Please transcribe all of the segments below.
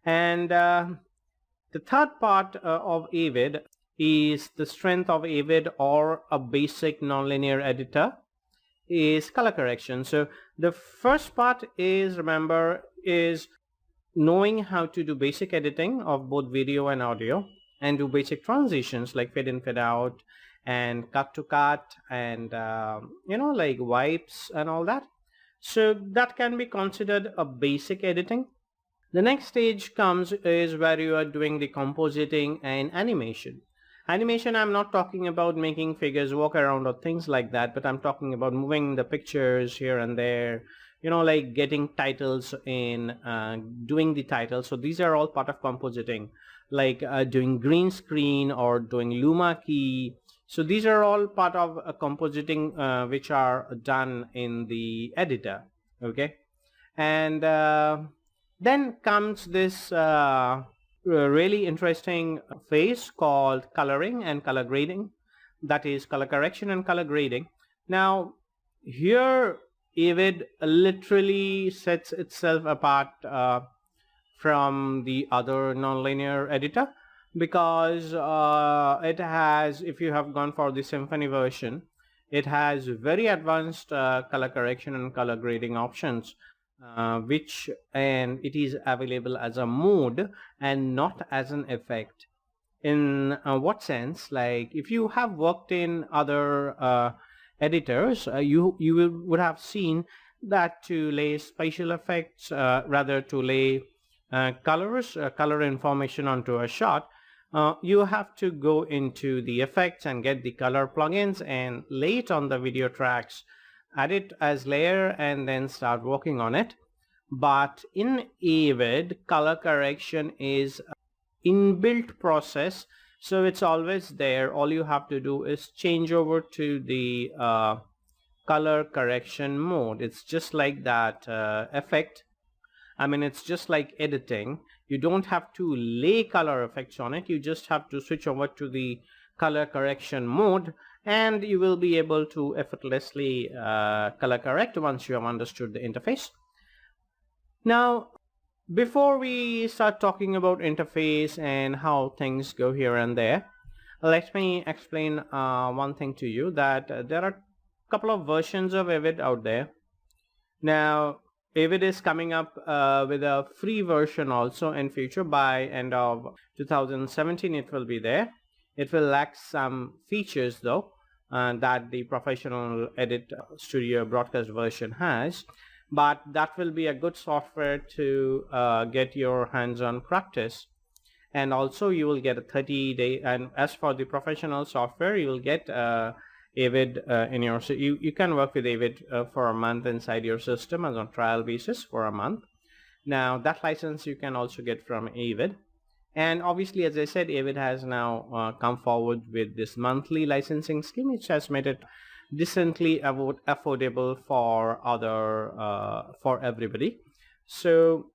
And the third part of Avid is the strength of Avid or a basic nonlinear editor is color correction. So the first part is, remember, is knowing how to do basic editing of both video and audio and do basic transitions like fade in, fade out, and cut to cut, and like wipes and all that. So that can be considered a basic editing. The next stage comes is where you are doing the compositing and animation. Animation, I'm not talking about making figures walk around or things like that, but I'm talking about moving the pictures here and there, like getting titles in, doing the titles. So these are all part of compositing, like doing green screen or doing Luma key. So these are all part of compositing, which are done in the editor. Okay. And then comes this really interesting phase called coloring and color grading, that is color correction and color grading. Now here Avid literally sets itself apart from the other nonlinear editor, because it has, if you have gone for the Symfony version, it has very advanced color correction and color grading options, and it is available as a mode and not as an effect. In what sense? Like if you have worked in other editors, you would have seen that to lay spatial effects, rather to lay color information onto a shot, you have to go into the effects and get the color plugins and lay it on the video tracks, add it as layer, and then start working on it. But in Avid, color correction is inbuilt process, so it's always there. All you have to do is change over to the color correction mode. It's just like that effect. I mean, it's just like editing. You don't have to lay color effects on it. You just have to switch over to the color correction mode, and you will be able to effortlessly color correct once you have understood the interface. Now, before we start talking about interface and how things go here and there, let me explain one thing to you, that there are a couple of versions of Avid out there. Now, Avid is coming up with a free version also in future. By end of 2017 it will be there. It will lack some features though that the professional edit studio broadcast version has, but that will be a good software to get your hands-on practice. And also you will get a 30-day, and as for the professional software, you will get Avid in your, so you can work with Avid for a month inside your system as on trial basis for a month. Now that license you can also get from Avid, and obviously, as I said, Avid has now come forward with this monthly licensing scheme, which has made it decently affordable for for everybody. So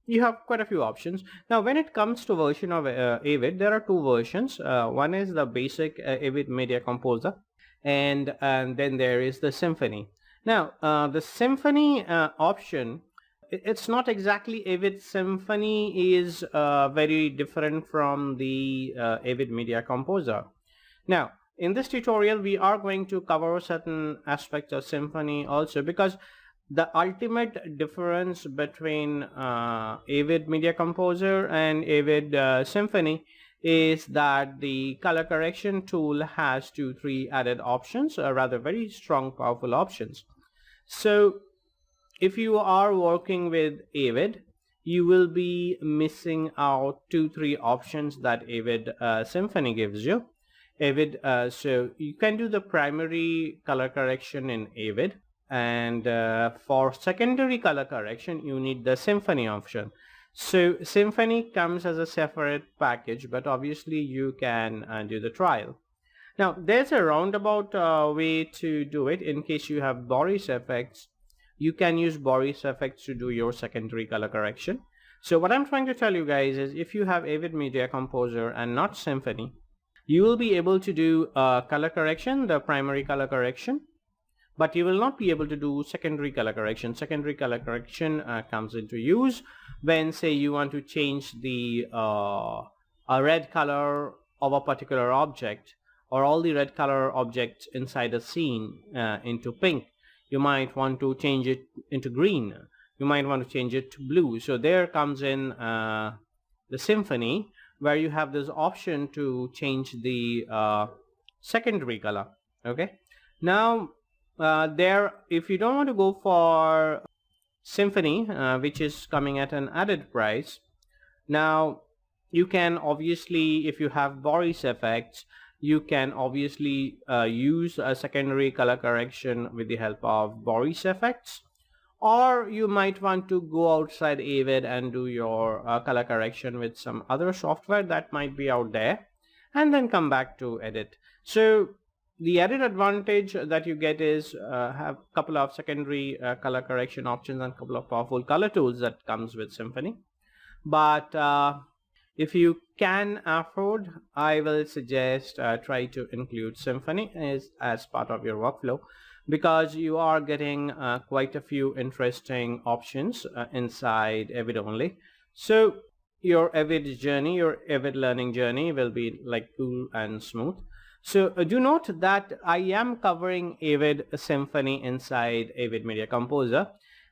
you have quite a few options. Now when it comes to version of Avid, there are two versions. One is the basic Avid Media Composer, and then there is the Symfony. Now the Symfony option, it's not exactly Avid. Symfony is very different from the Avid Media Composer. Now in this tutorial we are going to cover certain aspects of Symfony also, because the ultimate difference between Avid Media Composer and Avid Symfony is that the color correction tool has 2-3 added options, rather very strong powerful options. So if you are working with Avid, you will be missing out 2-3 options that Avid Symfony gives you. Avid, so you can do the primary color correction in Avid, and for secondary color correction you need the Symfony option. So Symfony comes as a separate package, but obviously you can do the trial. Now there's a roundabout way to do it. In case you have Boris effects, you can use Boris effects to do your secondary color correction. So what I'm trying to tell you guys is, if you have Avid Media Composer and not Symfony, you will be able to do color correction, the primary color correction, but you will not be able to do secondary color correction. Secondary color correction comes into use when, say, you want to change the a red color of a particular object, or all the red color objects inside a scene into pink. You might want to change it into green. You might want to change it to blue. So there comes in the symphony, where you have this option to change the secondary color. Okay, now there, if you don't want to go for symphony, which is coming at an added price, now you can obviously, if you have Boris effects, you can obviously use a secondary color correction with the help of Boris effects, or you might want to go outside Avid and do your color correction with some other software that might be out there, and then come back to edit. So the added advantage that you get is have a couple of secondary color correction options and a couple of powerful color tools that comes with Symfony. But if you can afford, I will suggest try to include Symfony as part of your workflow, because you are getting quite a few interesting options inside Avid only. So your Avid journey, your Avid learning journey will be like cool and smooth. So do note that I am covering Avid Symfony inside Avid Media Composer,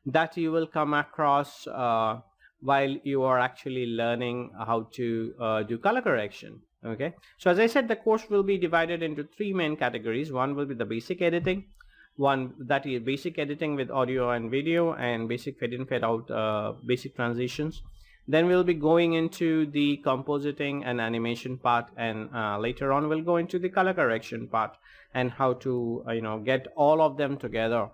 that you will come across while you are actually learning how to do color correction. Okay, so as I said, the course will be divided into three main categories. One will be the basic editing, one that is basic editing with audio and video, and basic fade in fade out, basic transitions. Then we'll be going into the compositing and animation part, and later on we'll go into the color correction part and how to get all of them together.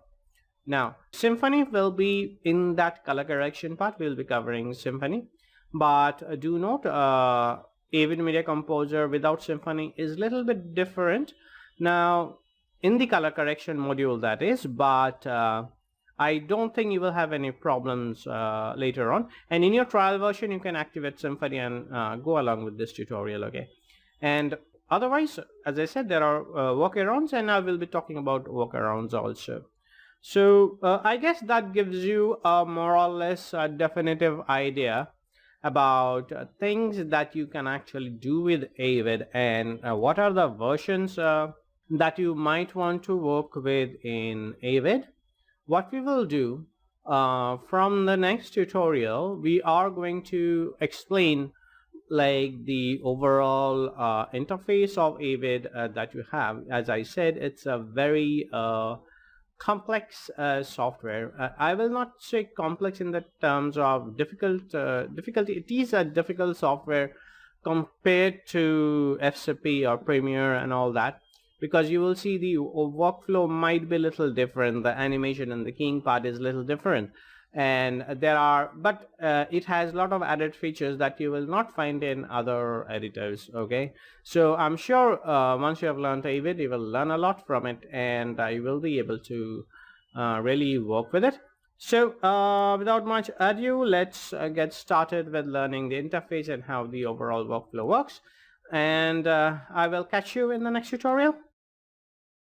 Now Symfony will be in that color correction part. We'll be covering Symfony, but do note Avid Media Composer without Symfony is a little bit different now in the color correction module, that is, but I don't think you will have any problems later on, and in your trial version you can activate Symfony and go along with this tutorial. Okay, and otherwise, as I said, there are workarounds, and I will be talking about workarounds also. So I guess that gives you a more or less definitive idea about things that you can actually do with Avid, and what are the versions that you might want to work with in Avid. What we will do from the next tutorial, we are going to explain like the overall interface of Avid that you have. As I said, it's a very complex software. I will not say complex in the terms of difficulty. It is a difficult software compared to FCP or Premiere and all that, because you will see the workflow might be a little different. The animation and the keying part is a little different, and but it has a lot of added features that you will not find in other editors. Okay, so I'm sure once you have learned Avid, you will learn a lot from it, and you will be able to really work with it. So without much ado, let's get started with learning the interface and how the overall workflow works, and I will catch you in the next tutorial.